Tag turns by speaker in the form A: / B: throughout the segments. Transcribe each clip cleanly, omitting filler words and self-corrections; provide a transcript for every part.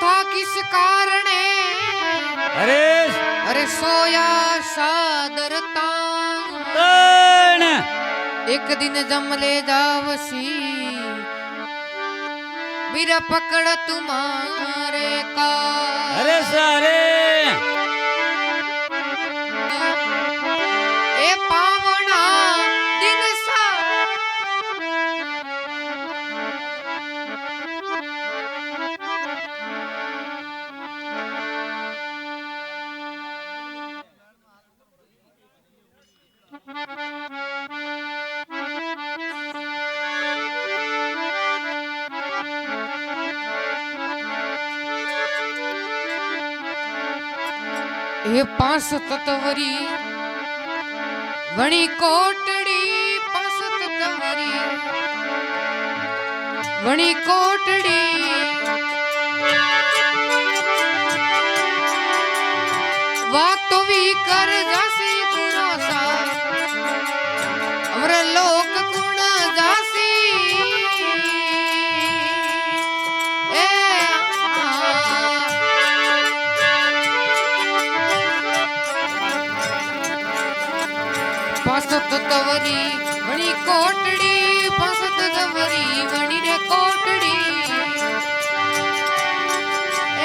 A: था किस कारणे
B: अरे
A: अरे सोया सादरता एक दिन जमले जावसी मेरा पकड़ तुम्हारे का
B: अरे सारे
A: ए पावना दिन सा ये पांच तत्वरी वणी कोटड़ी पांच तत्वरी वणी कोटड़ी बात तो भी कर जासी भरोसा हमरे लोक गुण जासी पासत तवरी वणी कोटड़ी पासत तवरी वणी रे कोटड़ी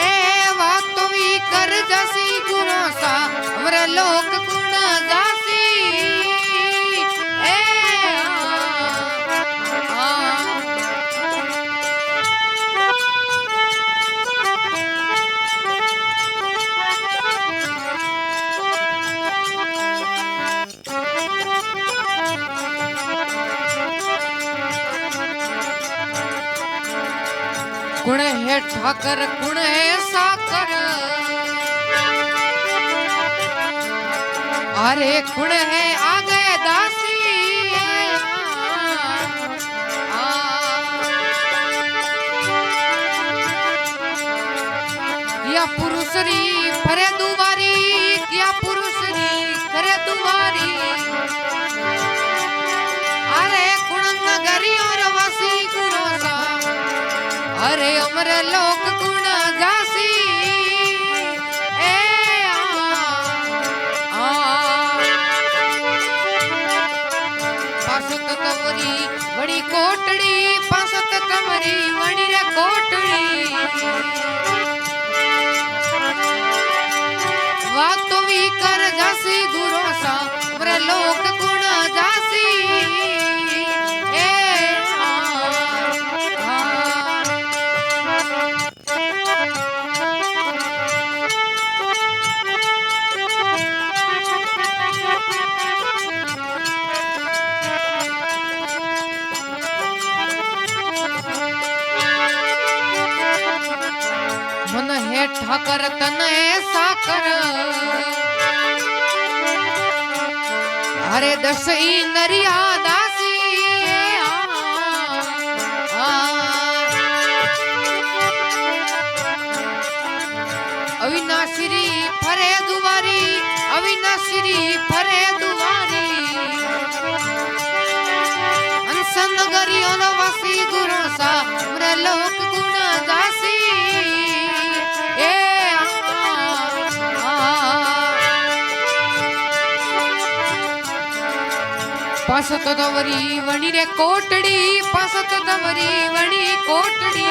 A: ए बात तो भी कर जासी गुरोसा हमरे लोक गुण जासी ए कुण है ठाकर कुण है साकर अरे कुण है आगे दासी या पुरुषरी फरे दुवारी या पुरुषरी करे दुवारी अरे कुण नगरी और वासी गुरोसा अरे अमरे लोक गुण जासी ए पासत तवरी बड़ी कोटड़ी पासत तवरी वणी रे कोटड़ी बात तो भी कर जासी गुरोसा अमरे लोक गुण जासी मन है ठाकर तन है साकर अरे दस ई नरिया दासी अविनाश्री फरे दुवारी अविनाश्री फरे दुवारी अनसन गरी वासी गुरोसा मरे लोक गुण दासी पासत तवरी वणी रे कोटड़ी पासत तवरी वणी कोटड़ी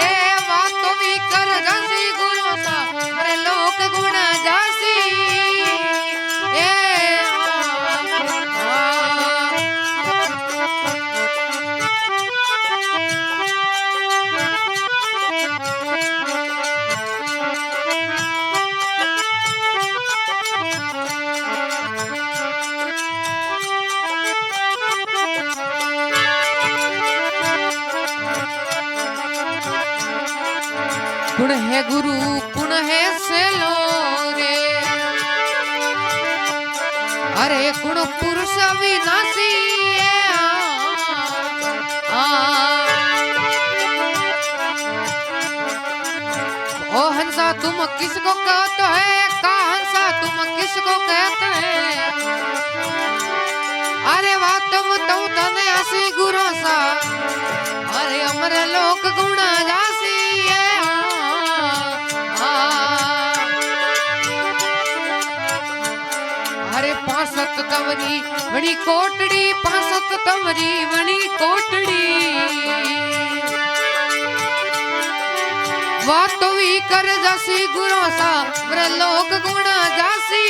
A: ए बात तो भी कर जासी गुरोसा अरे लोक गुण जासी ए कुण है गुरु कुण है सेलो रे अरे कुण पुरुष विनाशी ओ हंसा तुम किसको कहते है का हंसा तुम किसको कहते हैं अरे वाह तुम तो तने हसी गुरु सा अरे अमर मरे लोक गुणा जासी अरे पासत तमरी वणी कोटड़ी पासत तमरी वणी कोटड़ी वातो भी कर जासी गुरो सा मरे लोक गुणा जासी